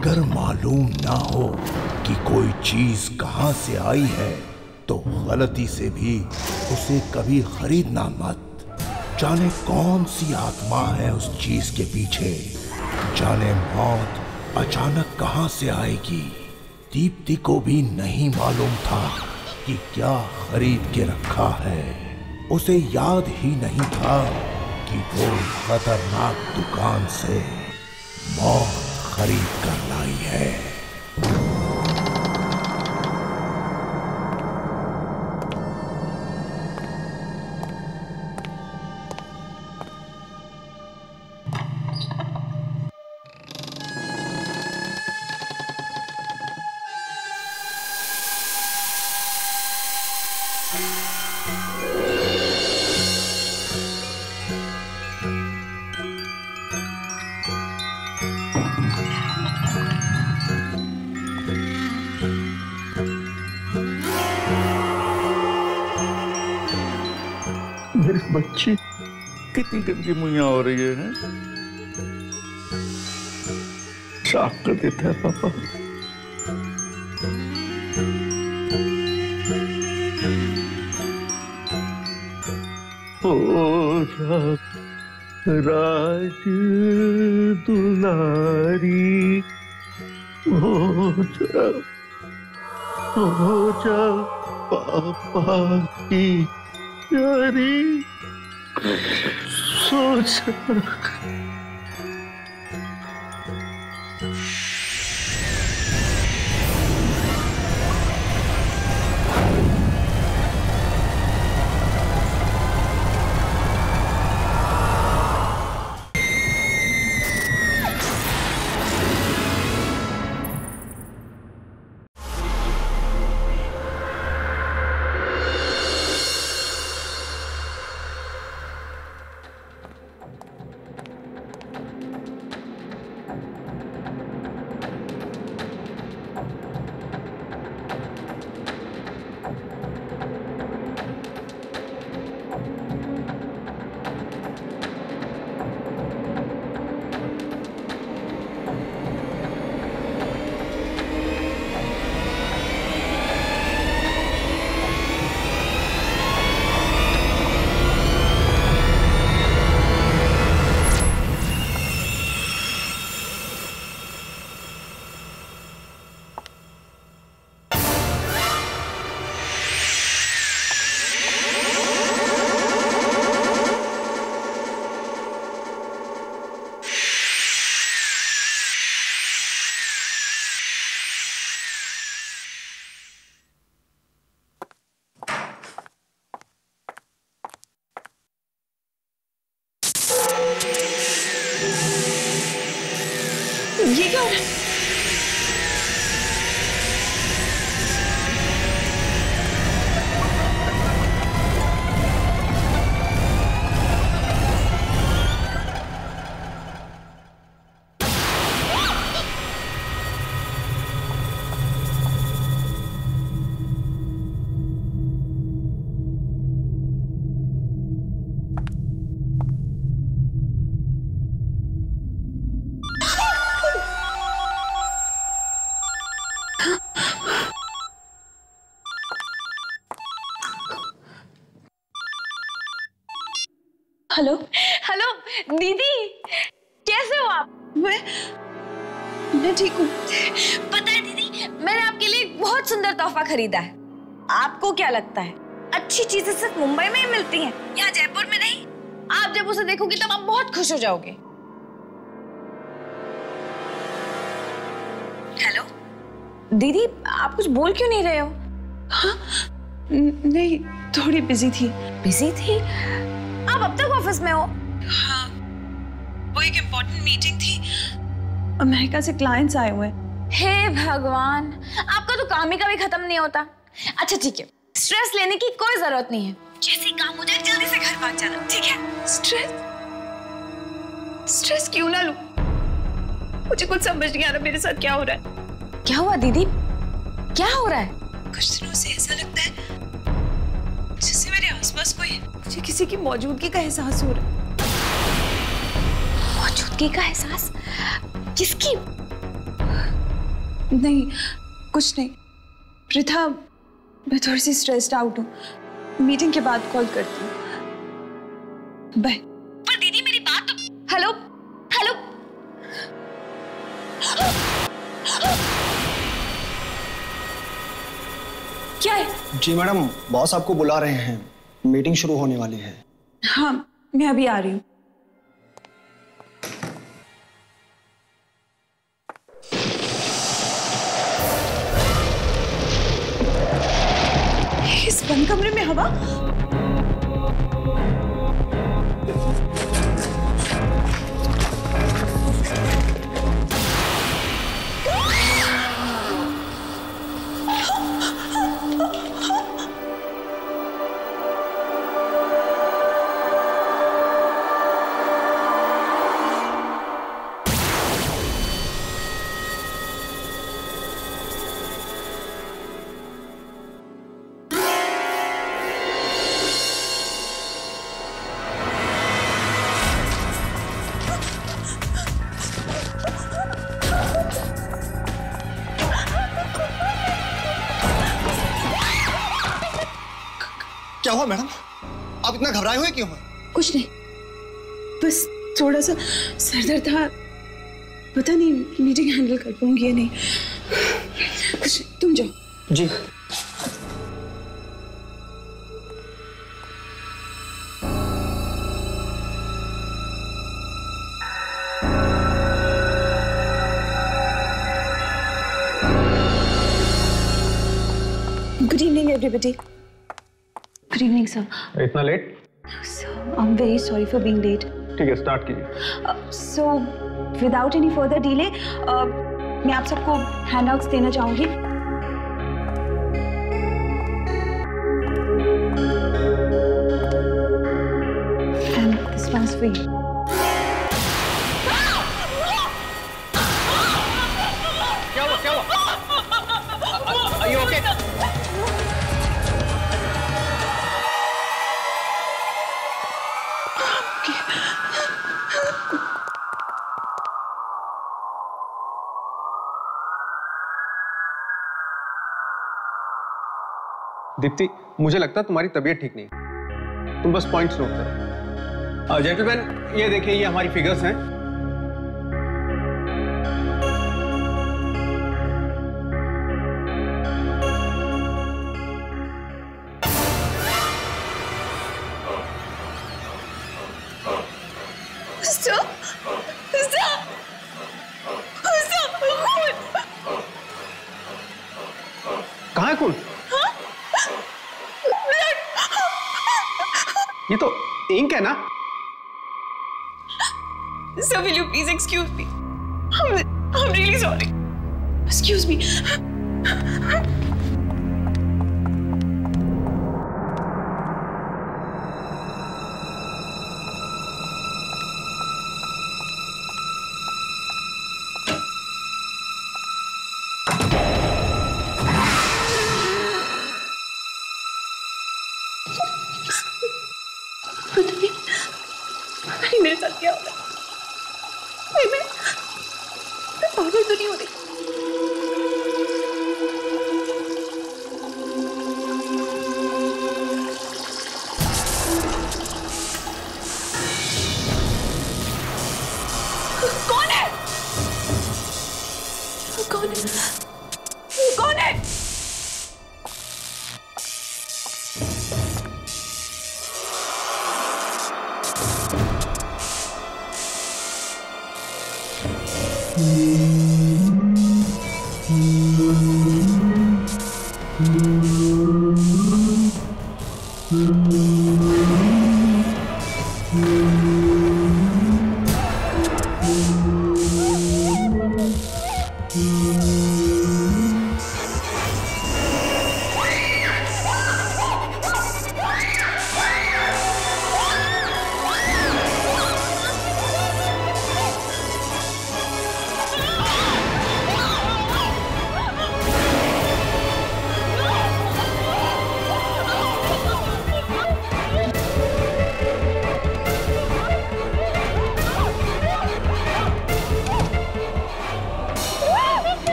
अगर मालूम ना हो कि कोई चीज कहां से आई है तो गलती से भी उसे कभी खरीदना मत। जाने कौन सी आत्मा है उस चीज के पीछे, जाने मौत अचानक कहां से आएगी। दीप्ति को भी नहीं मालूम था कि क्या खरीद के रखा है। उसे याद ही नहीं था कि वो खतरनाक दुकान से मौत खरीद कर लाई है। मेरी बच्ची कितनी गंदी मुइया हो रही है। साफ कर देता है पापा। ओ राज दुलारी हो जा पापा की यारी सोच। ये क्या हो रहा है? हेलो हेलो दीदी, कैसे हो आप? मैं ठीक हूँ। पता है दीदी, मैंने आपके लिए एक बहुत सुंदर तोहफा खरीदा है। आपको क्या लगता है अच्छी चीजें सिर्फ मुंबई में ही मिलती हैं, यहाँ जयपुर में नहीं? आप जब उसे देखोगे तब आप बहुत खुश हो जाओगे। हेलो दीदी, आप कुछ बोल क्यों नहीं रहे हो? हाँ नहीं, थोड़ी बिजी थी। बिजी थी? आप अब तक ऑफिस में हो? हाँ, वो एक इम्पोर्टेंट मीटिंग थी, अमेरिका से क्लाइंट्स आए हुए। हे भगवान, आपका तो काम ही कभी खत्म नहीं होता। अच्छा ठीक है, स्ट्रेस लेने की कोई जरूरत नहीं है। जैसे काम हो जाए जल्दी से घर भाग जाना, ठीक है? स्ट्रेस क्यों ना लूं? मुझे कुछ समझ नहीं आ रहा मेरे साथ क्या हो रहा है। क्या हुआ दीदी, क्या हो रहा है? कुछ दिनों से ऐसा लगता है जैसे मेरे आसपास कोई है। मुझे किसी की मौजूदगी का एहसास हो रहा है। मौजूदगी का एहसास? किसकी? नहीं, कुछ नहीं। पृथा, मैं थोड़ी सी स्ट्रेस्ड आउट हूँ। मीटिंग के बाद कॉल करती हूँ। बाय। पर दीदी मेरी बात तो। Hello hello. क्या है? जी मैडम, बॉस आपको बुला रहे हैं, मीटिंग शुरू होने वाली है। हाँ, मैं अभी आ रही हूँ। इस बंद कमरे में हवा। क्या हुआ मैडम? आप इतना घबराए हुए क्यों हैं? कुछ नहीं, बस थोड़ा सा सर दर्द था। पता नहीं मीटिंग हैंडल कर पाऊंगी या नहीं। कुछ, तुम जाओ। जी। Good evening, everybody. Good evening, sir. इतना late? So, I'm very sorry for being late. ठीक है, स्टार्ट कीजिए। So, without any further delay, मैं आप सबको हैंडआउट्स देना चाहूंगी। And this one's for you. क्या हुआ? क्या हुआ? Are you okay? दीप्ति, मुझे लगता है तुम्हारी तबीयत ठीक नहीं। तुम बस पॉइंट्स नोट करो। जेंटलमैन, ये देखिए, ये हमारी फिगर्स हैं। कहाँ है खून? ये तो इंक है ना? Sir, will you please excuse me? I'm really sorry. Excuse me. पता नहीं मेरे साथ क्या हो रहा है। मैं पागल तो नहीं हो रही। कौन है? कौन है? कौन है?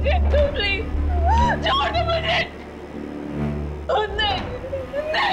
मुझे, प्लीज छोड़ दो मुझे। नहीं, नहीं।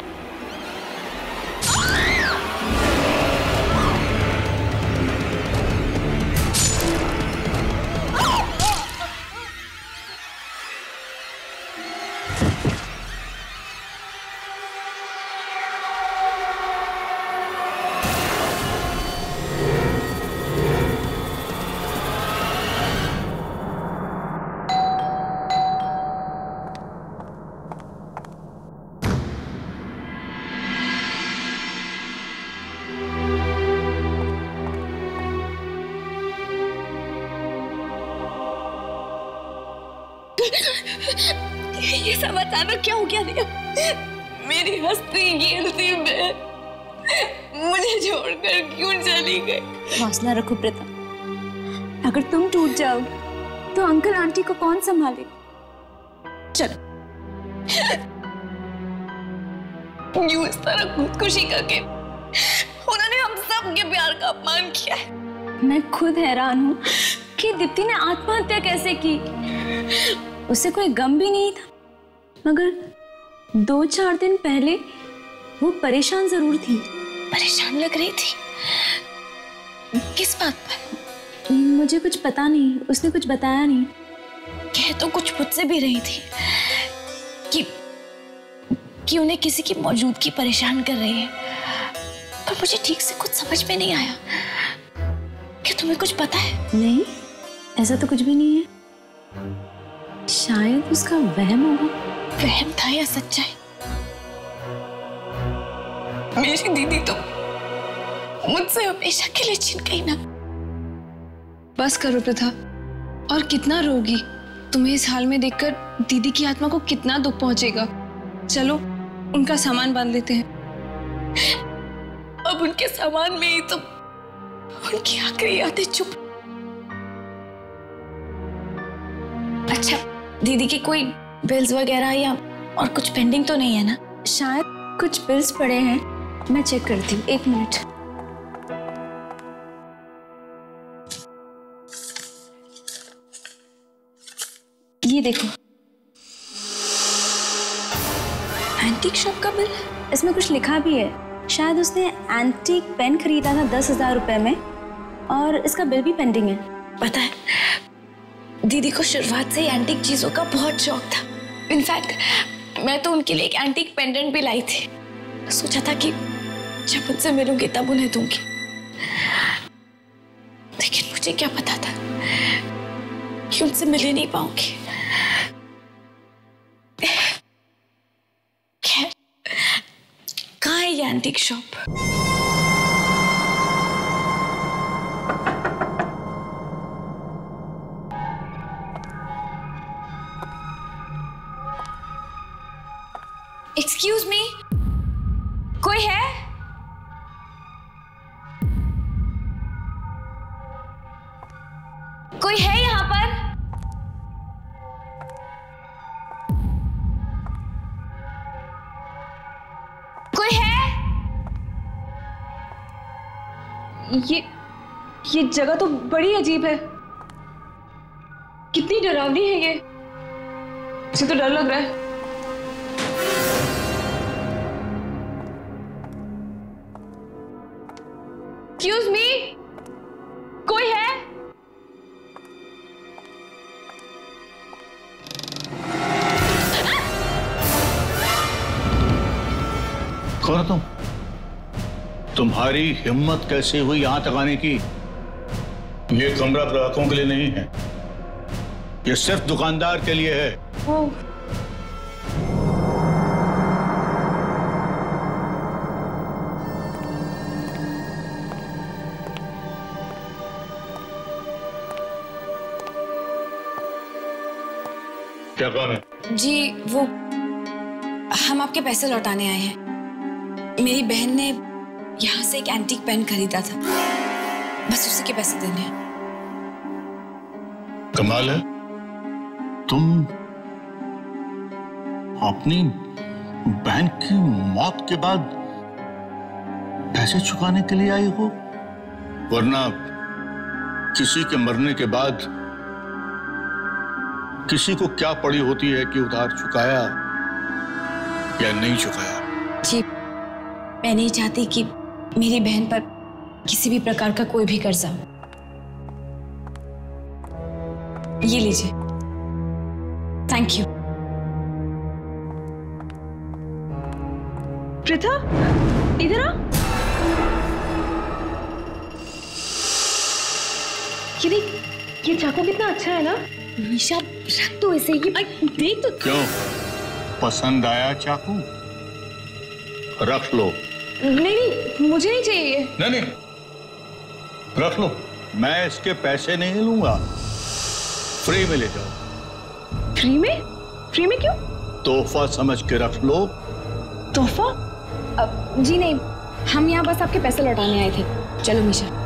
ये सब अचानक क्या हो गया रिया? मेरी हंसती खेलती बहन मुझे छोड़कर क्यों चली गई? हौसला रखो प्रीता, अगर तुम टूट जाओगे तो अंकल आंटी को कौन संभाले? चलो। यूं इस तरह खुदकुशी करके उन्होंने हम सब के प्यार का अपमान किया है। मैं खुद हैरान हूँ कि दीप्ति ने आत्महत्या कैसे की। उसे कोई गम भी नहीं था, मगर 2-4 दिन पहले वो परेशान जरूर थी। परेशान लग रही थी? किस बात पर? मुझे कुछ पता नहीं, उसने कुछ बताया नहीं। कह तो कुछ मुझसे भी रही थी कि उन्हें किसी की मौजूदगी परेशान कर रही है, पर मुझे ठीक से कुछ समझ में नहीं आया। क्या तुम्हें कुछ पता है? नहीं, ऐसा तो कुछ भी नहीं है। शायद उसका वहम होगा। वहम था या सच्चाई? मेरी दीदी तो मुझसे हमेशा के लिए छिन गई ना। बस करो प्रथा, और कितना रोगी? तुम्हें इस हाल में देखकर दीदी की आत्मा को कितना दुख पहुंचेगा। चलो उनका सामान बांध लेते हैं। अब उनके सामान में ही तो उनकी आखिरी यादें चुप। अच्छा, दीदी की कोई बिल्स वगैरह या और कुछ पेंडिंग तो नहीं है ना? शायद कुछ बिल्स पड़े हैं, मैं चेक करती हूँ। 1 मिनट। ये देखो, एंटीक शॉप का बिल। इसमें कुछ लिखा भी है। शायद उसने एंटीक पेन खरीदा था 10,000 रुपए में, और इसका बिल भी पेंडिंग है। पता है, दीदी को शुरुआत से ही एंटीक चीजों का बहुत शौक था। इनफैक्ट मैं तो उनके लिए एक एंटीक पेंडेंट भी लाई थी। सोचा था कि जब उनसे मिलूंगी तब उन्हें दूंगी, लेकिन मुझे क्या पता था कि उनसे मिल ही नहीं पाऊंगी। खैर, कहाँ है ये एंटीक शॉप? एक्सक्यूज मी, कोई है? कोई है यहाँ पर? कोई है? ये जगह तो बड़ी अजीब है। कितनी डरावनी है ये। मुझे तो डर लग रहा है। एक्सक्यूज मी, कोई है? कौन तुम? तुम्हारी हिम्मत कैसे हुई यहां तक आने की? ये कमरा ग्राहकों के लिए नहीं है, ये सिर्फ दुकानदार के लिए है। ओह, क्या काम है? जी वो, हम आपके पैसे लौटाने आए हैं। मेरी बहन ने यहाँ से एक एंटीक पेन खरीदा था, बस उसी के पैसे देने हैं। कमाल है, तुम अपनी बहन की मौत के बाद पैसे चुकाने के लिए आई हो, वरना किसी के मरने के बाद किसी को क्या पड़ी होती है कि उधार चुकाया या नहीं चुकाया। जी, मैं नहीं चाहती कि मेरी बहन पर किसी भी प्रकार का कोई भी कर्जा हो। ये लीजिए। Thank you. पृथा, इधर आ। ये देख, ये चाकू कितना अच्छा है ना। मीशा, रख दो इसे। ये देख तो। क्यों, पसंद आया चाकू? रख लो। नहीं, मुझे नहीं चाहिए। नहीं, रख लो। मैं इसके पैसे नहीं लूंगा, फ्री में ले जाओ। फ्री में? फ्री में क्यों? तोहफा समझ के रख लो। तोहफा? जी नहीं, हम यहाँ बस आपके पैसे लौटाने आए थे। चलो मीशा।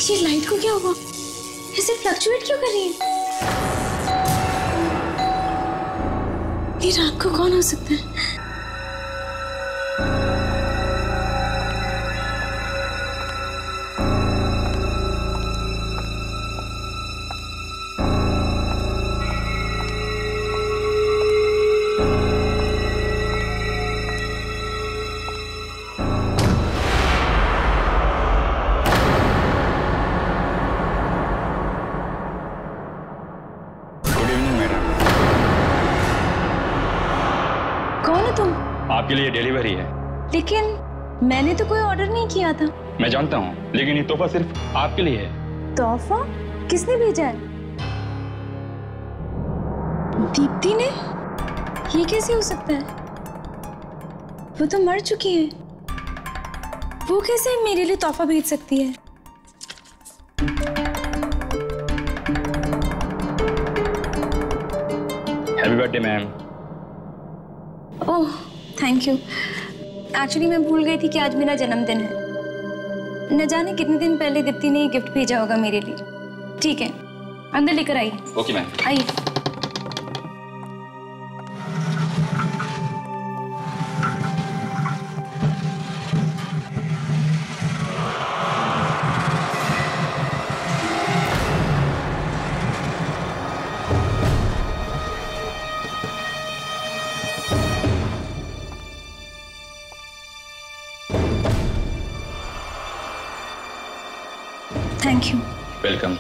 ये लाइट को क्या हुआ? ऐसे फ्लक्चुएट क्यों कर रही है? ये रात को कौन हो सकता है? आपके लिए डिलीवरी है। लेकिन मैंने तो कोई ऑर्डर नहीं किया था। मैं जानता हूँ, लेकिन ये तोहफा सिर्फ आपके लिए है। तोहफा? किसने भेजा है? दीप्ति ने? ये कैसे हो सकता है? वो तो मर चुकी है। वो कैसे मेरे लिए तोहफा भेज सकती है? Happy birthday ma'am. Oh, thank you. Actually मैं भूल गई थी कि आज मेरा जन्मदिन है। न जाने कितने दिन पहले दीप्ति ने गिफ्ट भेजा होगा मेरे लिए। ठीक है, अंदर लेकर आइए। Okay ma'am. आइए। Thank you. Welcome.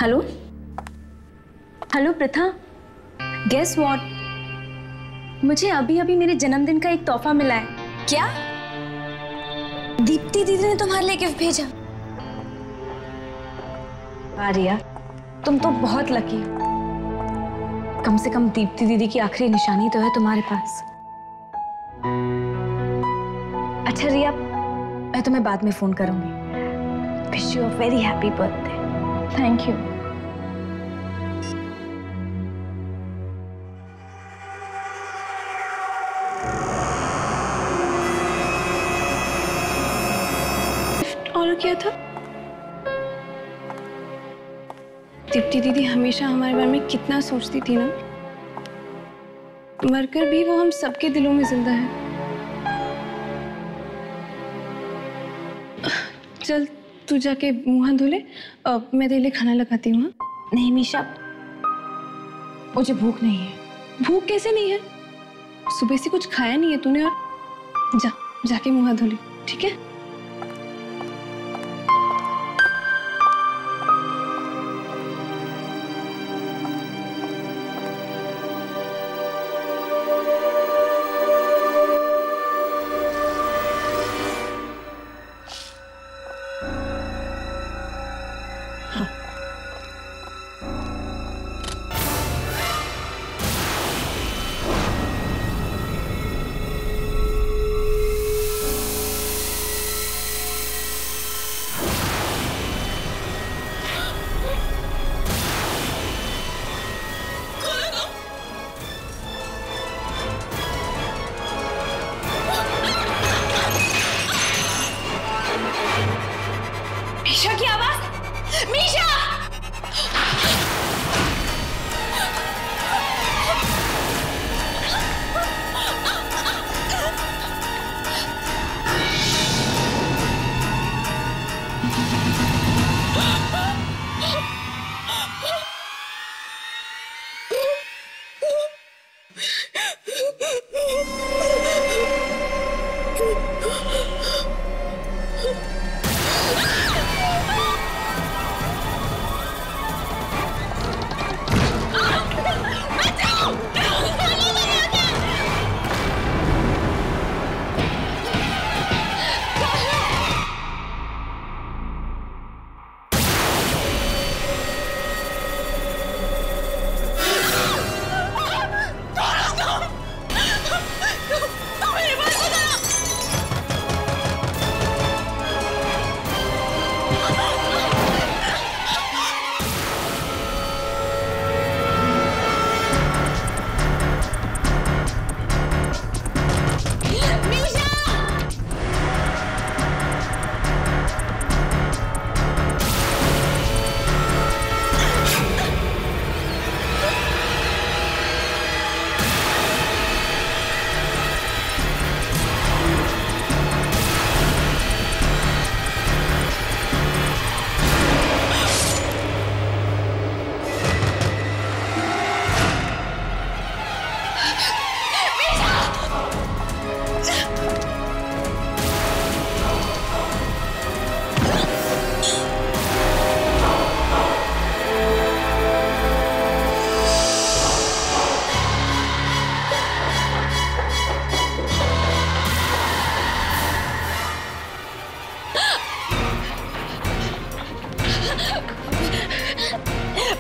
Hello hello Pritha, guess what? मुझे अभी अभी मेरे जन्मदिन का एक तोहफा मिला है। क्या? दीप्ति दीदी ने तुम्हारे लिए गिफ्ट भेजा? आर्या, तुम तो बहुत लकी हो। कम से कम दीप्ति दीदी की आखिरी निशानी तो है तुम्हारे पास। अच्छा रिया, मैं तुम्हें बाद में फोन करूंगी। Wish you a very happy birthday. Thank you. Order किया था? दीप्ति दीदी हमेशा हमारे बारे में कितना सोचती थी ना, मरकर भी वो हम सबके दिलों में जिंदा है। चल तू जाके मुंह हाथ धो ले, मैं तेरे लिए खाना लगाती हूँ। नहीं मीशा, मुझे भूख नहीं है। भूख कैसे नहीं है? सुबह से कुछ खाया नहीं है तूने, और जाके मुंह हाथ धो ले, ठीक है? मीशा की आवाज, मीशा!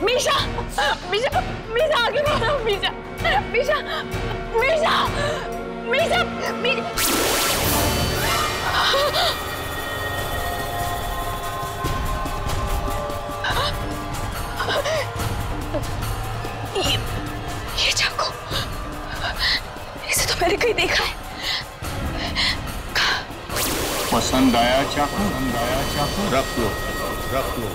मीशा, मीशा, मीशा आगे बढ़ो, मीशा, मीशा, मीशा, मीशा, ये चाकू, इसे तो मैंने कहीं देखा है। पसंद आया चाकू? रख लो, रख लो।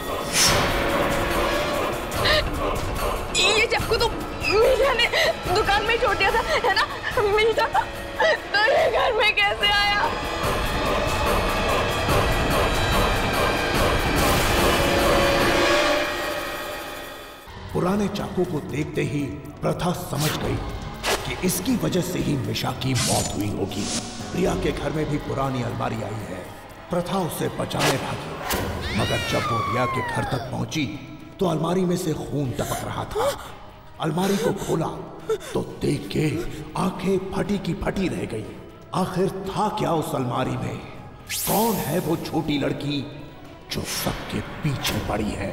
ये चाकू तो मीशा ने दुकान में छोड़ दिया था, है ना? मीशा तेरे घर में कैसे आया? पुराने चाकू को देखते ही प्रथा समझ गई कि इसकी वजह से ही मीशा की मौत हुई होगी। प्रिया के घर में भी पुरानी अलमारी आई है। प्रथा उसे बचाने भागी, मगर जब वो रिया के घर तक पहुंची तो अलमारी में से खून टपक रहा था। अलमारी को खोला तो देख के आंखें फटी की फटी रह गई। आखिर था क्या उस अलमारी में? कौन है वो छोटी लड़की जो सबके पीछे पड़ी है?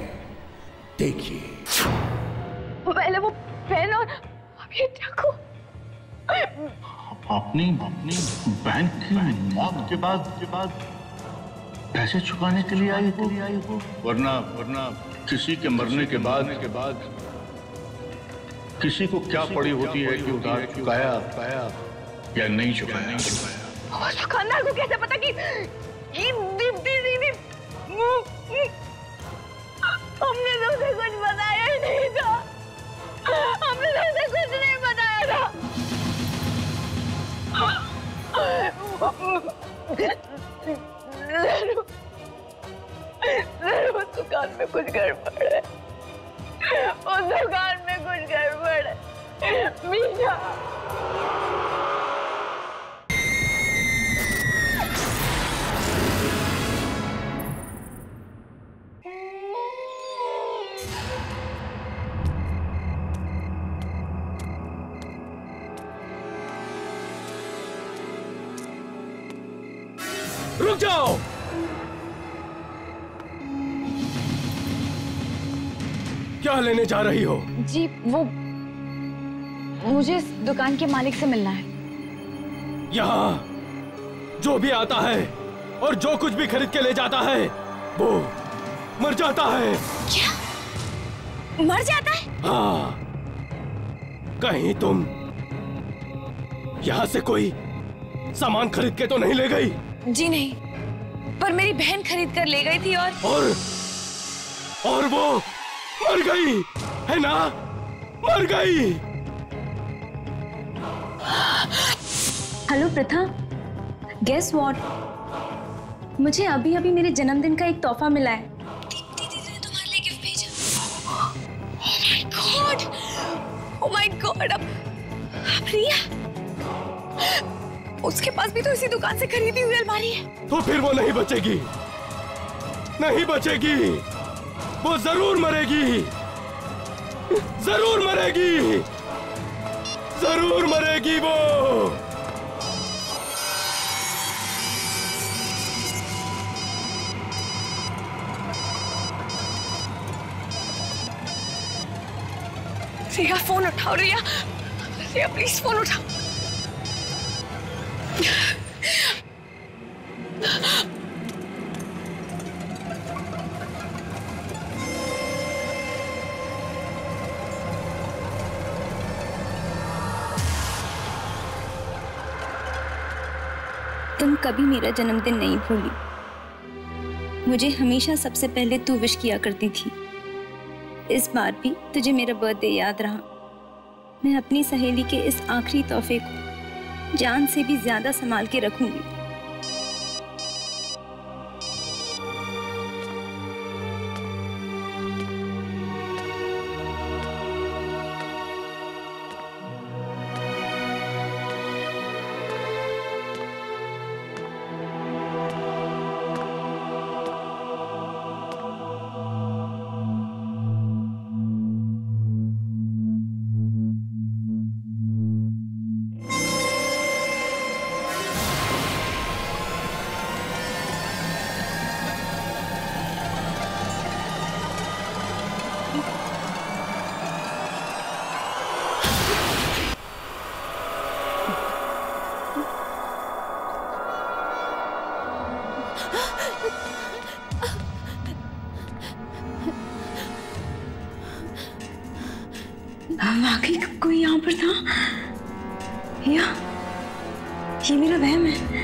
देखिए। पहले वो पेन और अब ये चाकू। अपनी बहन की मौत के बाद पैसे चुकाने के लिए आई हो, वरना किसी के मरने के बाद किसी को क्या पड़ी होती है कि उधार चुकाया या नहीं चुकाया। उस दुकानदार को कैसे पता कि दीप्ति दीदी हमने तो उसे कुछ बताया कुछ गड़बड़ है, उस दुकान में कुछ गड़बड़ है। मीना रुक जाओ। क्या लेने जा रही हो? जी वो मुझे इस दुकान के मालिक से मिलना है। यहाँ जो भी आता है और जो कुछ भी खरीद के ले जाता है वो मर जाता है। क्या? मर जाता है? हाँ। कहीं तुम यहाँ से कोई सामान खरीद के तो नहीं ले गई? जी नहीं, पर मेरी बहन खरीद कर ले गई थी और वो मर गई है ना? मर गई। हेलो प्रथा, गेस व्हाट? मुझे अभी अभी मेरे जन्मदिन का एक तोहफा मिला है। दीदी ने तुम्हारे लिए गिफ्ट भेजा। ओह माय गॉड, अब रिया, उसके पास भी तो इसी दुकान से खरीदी हुई अलमारी है। तो फिर वो नहीं बचेगी, नहीं बचेगी, वो जरूर मरेगी, जरूर मरेगी, जरूर मरेगी वो। रिया फोन उठाओ, रिया प्लीज फोन उठाओ। तुम कभी मेरा जन्मदिन नहीं भूली। मुझे हमेशा सबसे पहले तू विश किया करती थी। इस बार भी तुझे मेरा बर्थडे याद रहा। मैं अपनी सहेली के इस आखिरी तोहफे को जान से भी ज्यादा संभाल के रखूंगी। वाकई कोई यहाँ पर था या ये मेरा वहम है?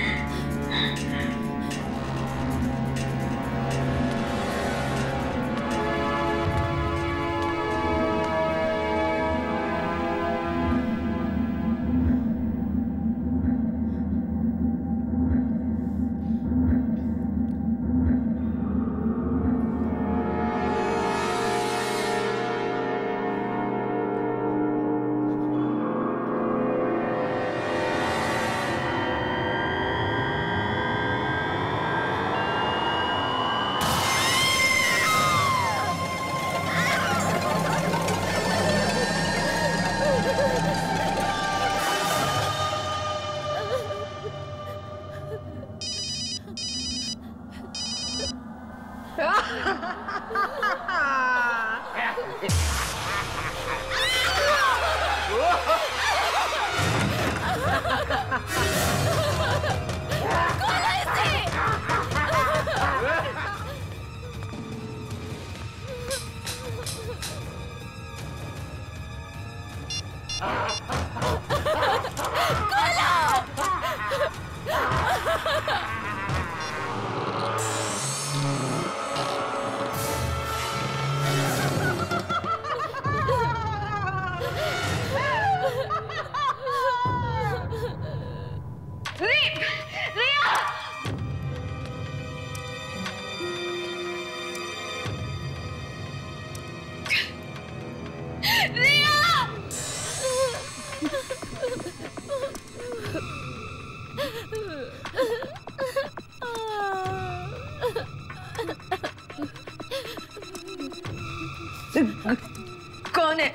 कौन है?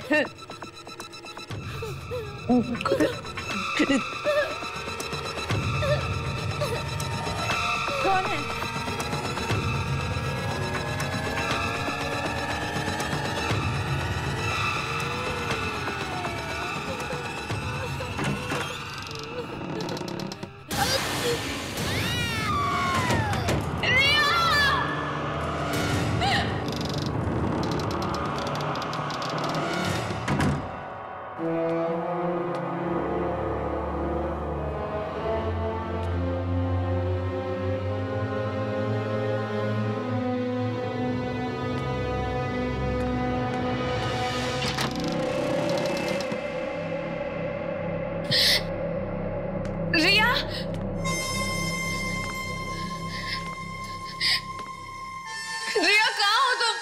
कौन है? रिया, रिया कहाँ हो तुम?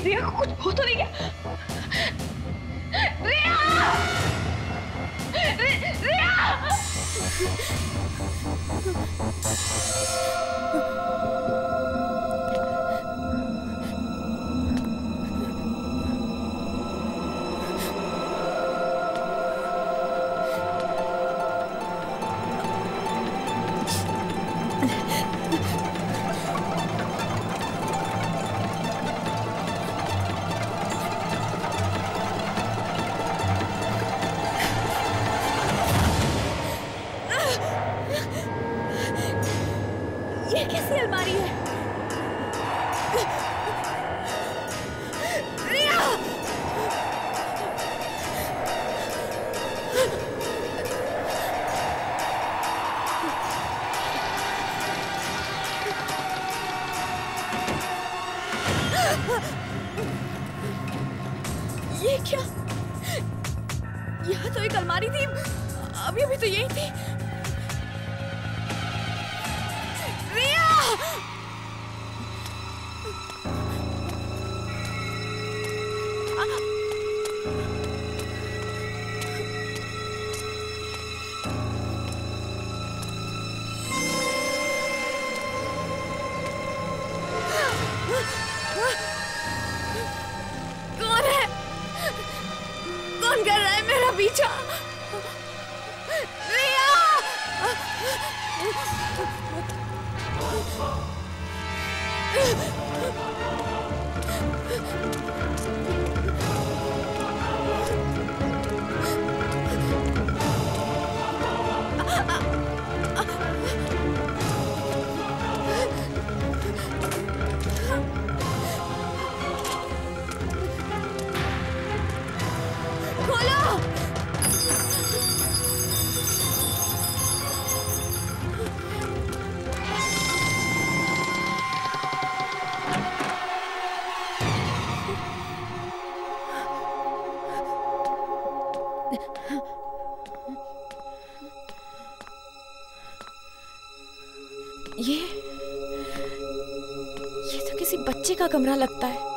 रिया कुछ हो तो नहीं गया? रिया! रिया! ये कैसी अलमारी है? रिया! ये क्या? यहाँ तो एक अलमारी थी, अभी अभी तो यही थी। रिया! कौन है? कौन कर रहा है मेरा पीछा? रिया! खोलो! ये तो किसी बच्चे का कमरा लगता है।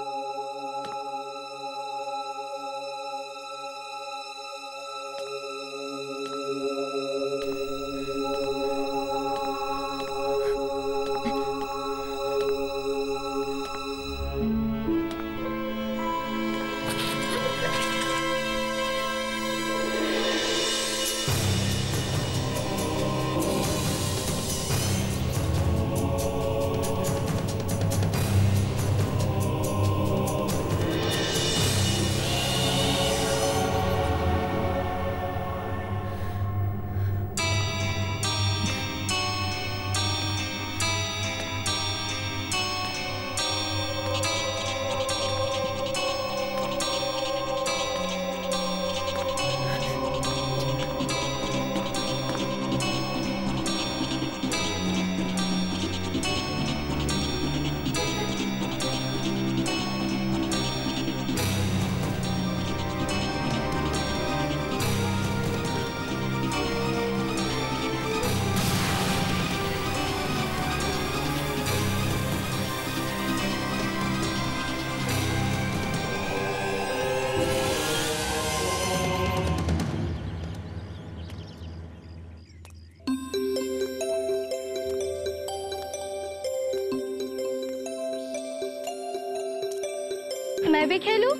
मैं भी खेलूं?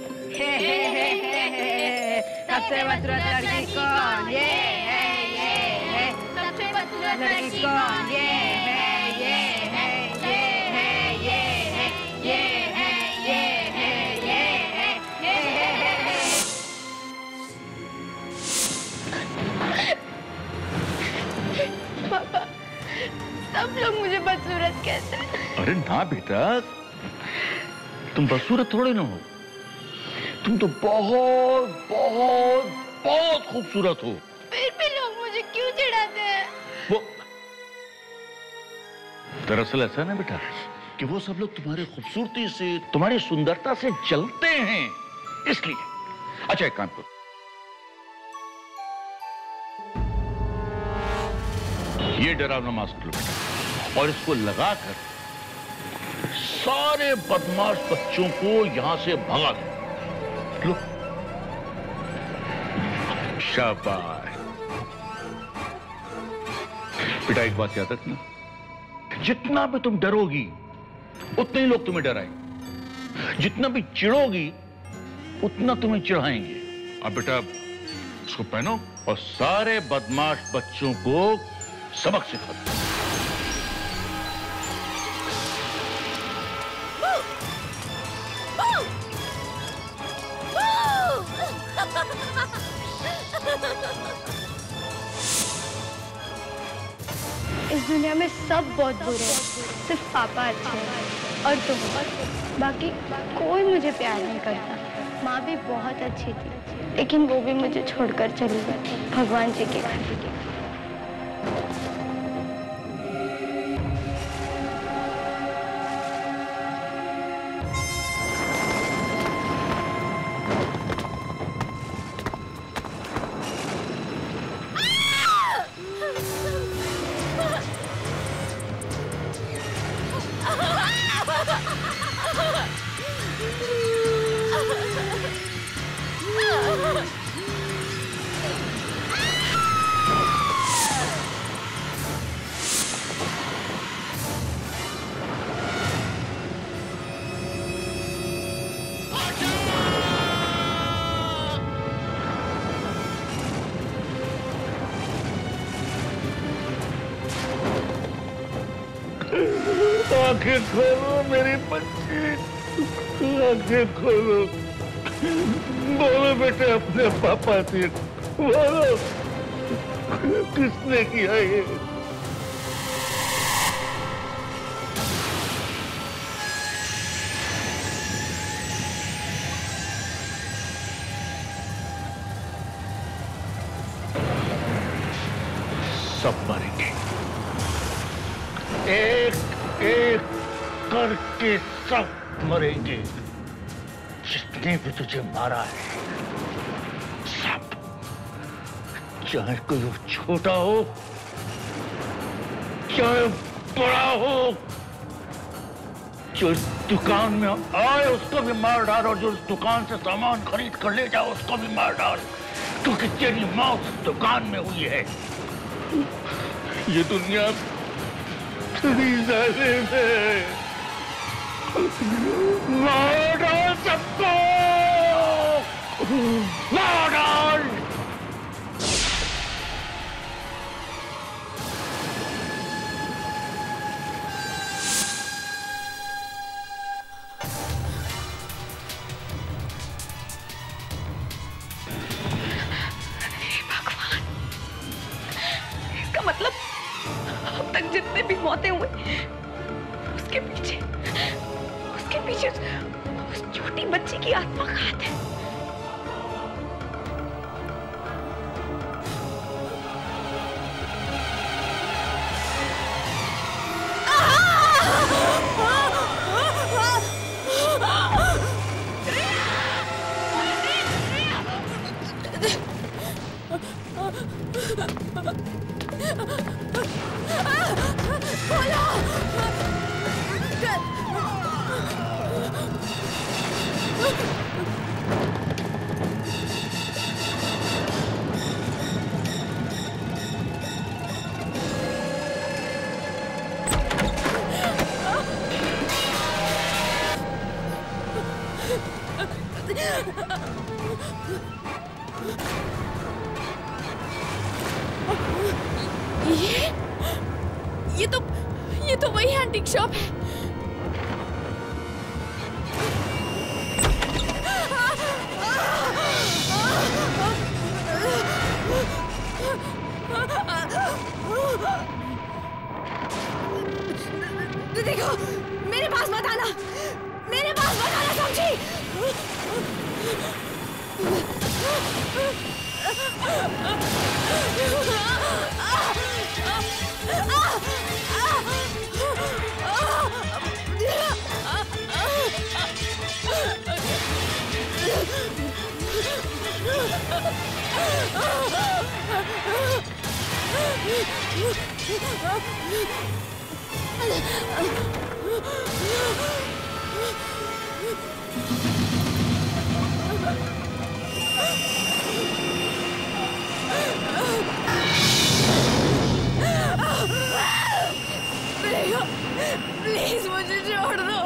सबसे बदसूरत लड़की कौन? ये है। सबसे बदसूरत लड़की कौन? ये है। ये है। ये है। ये है। ये है। ये है। ये है। पापा, सब लोग मुझे बदसूरत कहते हैं। अरे ना बेटा, तुम बदसूरत थोड़े ना हो, तुम तो बहुत बहुत बहुत खूबसूरत हो। फिर भी लोग मुझे क्यों चिढ़ाते हैं? वो दरअसल ऐसा है ना बेटा कि वो सब लोग तुम्हारी खूबसूरती से, तुम्हारी सुंदरता से जलते हैं, इसलिए। अच्छा एक काम करो, ये डरावना मास्क लो बेटा और इसको लगाकर सारे बदमाश बच्चों को यहां से भगा दो। लो, शाबाश बेटा। एक बात याद रखना, जितना भी तुम डरोगी उतने ही लोग तुम्हें डराएंगे, जितना भी चिढ़ोगी उतना तुम्हें चिढ़ाएंगे। अब बेटा इसको पहनो और सारे बदमाश बच्चों को सबक सिखा दो। इस दुनिया में सब बहुत बुरे हैं, सिर्फ पापा अच्छे हैं और तुम। बाकी कोई मुझे प्यार नहीं करता। माँ भी बहुत अच्छी थी, लेकिन वो भी मुझे छोड़कर चली गई भगवान जी के घर। आंखें खोलो मेरी बच्ची, आंखें खोलो। बोलो बेटे अपने पापा से, बोलो किसने किया ये? सब मरेंगे, एक एक करके सब मरेंगे। जितने भी तुझे मारा है सब, चाहे कोई छोटा हो चाहे बड़ा हो, जो इस दुकान में आए उसको भी मार डाल और जो इस दुकान से सामान खरीद कर ले जाओ उसको भी मार डाल, क्योंकि तेरी मौत इस दुकान में हुई है। ये दुनिया मार डाल सबको, मार डाल। भगवान, इसका मतलब अब तक जितने भी मौतें हुई उसके पीछे उस छोटी बच्ची की आत्मा का हाथ है। ये तो वही एंटीक शॉप है। देखो, मेरे पास मत आना, समझी? प्लीज मुझे छोड़ दो।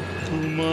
राजकुमारी